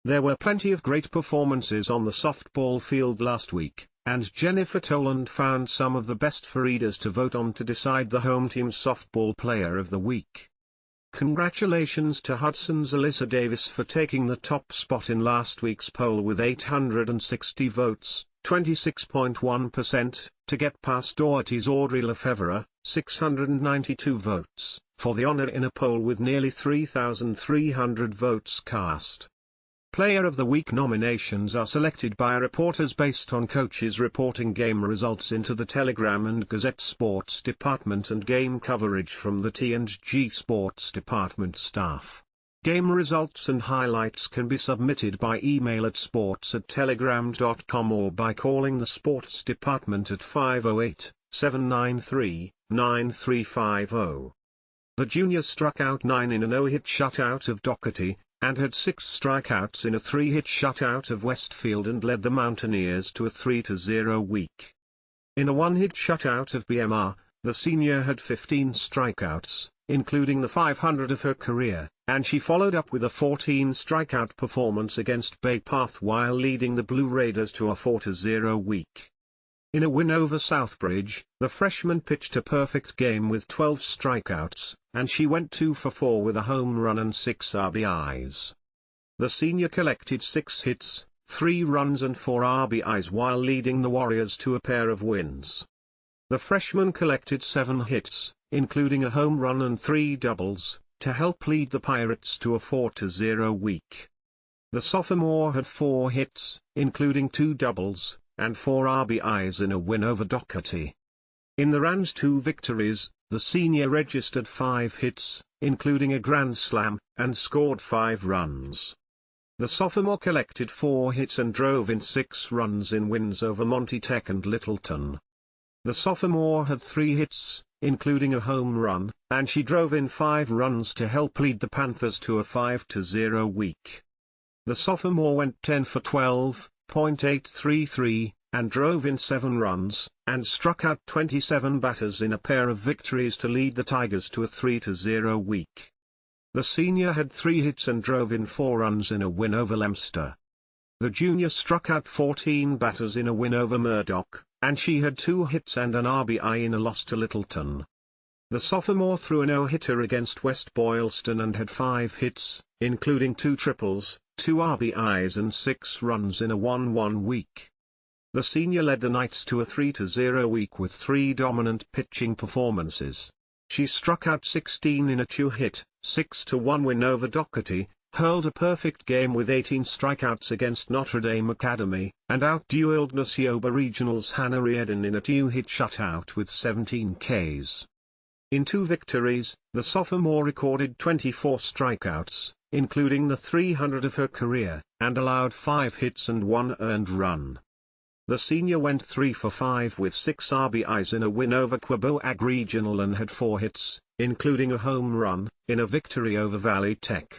There were plenty of great performances on the softball field last week, and Jennifer Toland found some of the best for readers to vote on to decide the home team's softball player of the week. Congratulations to Hudson's Alyssa Davis for taking the top spot in last week's poll with 860 votes, 26.1%, to get past Doherty's Audrey Lefevre, 692 votes, for the honor in a poll with nearly 3,300 votes cast. Player of the Week nominations are selected by reporters based on coaches reporting game results into the Telegram and Gazette Sports Department and game coverage from the T&G Sports Department staff. Game results and highlights can be submitted by email at sports@telegram.com or by calling the Sports Department at 508-793-9350. The juniors struck out 9 in a no-hit shutout of Doherty, and had 6 strikeouts in a 3-hit shutout of Westfield and led the Mountaineers to a 3-0 week. In a 1-hit shutout of BMR, the senior had 15 strikeouts, including the 500 of her career, and she followed up with a 14-strikeout performance against Bay Path while leading the Blue Raiders to a 4-0 week. In a win over Southbridge, the freshman pitched a perfect game with 12 strikeouts, and she went 2 for 4 with a home run and 6 RBIs. The senior collected 6 hits, 3 runs and 4 RBIs while leading the Warriors to a pair of wins. The freshman collected 7 hits, including a home run and 3 doubles, to help lead the Pirates to a 4-0 week. The sophomore had 4 hits, including 2 doubles, and 4 RBIs in a win over Doherty. In the Rams' 2 victories, the senior registered 5 hits, including a grand slam, and scored 5 runs. The sophomore collected 4 hits and drove in 6 runs in wins over Monty Tech and Littleton. The sophomore had 3 hits, including a home run, and she drove in 5 runs to help lead the Panthers to a 5-0 week. The sophomore went 10 for 12, .833, and drove in 7 runs, and struck out 27 batters in a pair of victories to lead the Tigers to a 3-0 week. The senior had 3 hits and drove in 4 runs in a win over Leominster. The junior struck out 14 batters in a win over Murdoch, and she had 2 hits and an RBI in a loss to Littleton. The sophomore threw a no-hitter against West Boylston and had 5 hits, including 2 triples, 2 RBIs and 6 runs in a 1-1 week. The senior led the Knights to a 3-0 week with 3 dominant pitching performances. She struck out 16 in a 2-hit, 6-1 win over Doherty, hurled a perfect game with 18 strikeouts against Notre Dame Academy, and out-dueled Nasyoba Regional's Hannah Riordan in a 2-hit shutout with 17 Ks. In 2 victories, the sophomore recorded 24 strikeouts, including the 300 of her career, and allowed 5 hits and 1 earned run. The senior went 3 for 5 with 6 RBIs in a win over Quabo Ag Regional and had 4 hits, including a home run, in a victory over Valley Tech.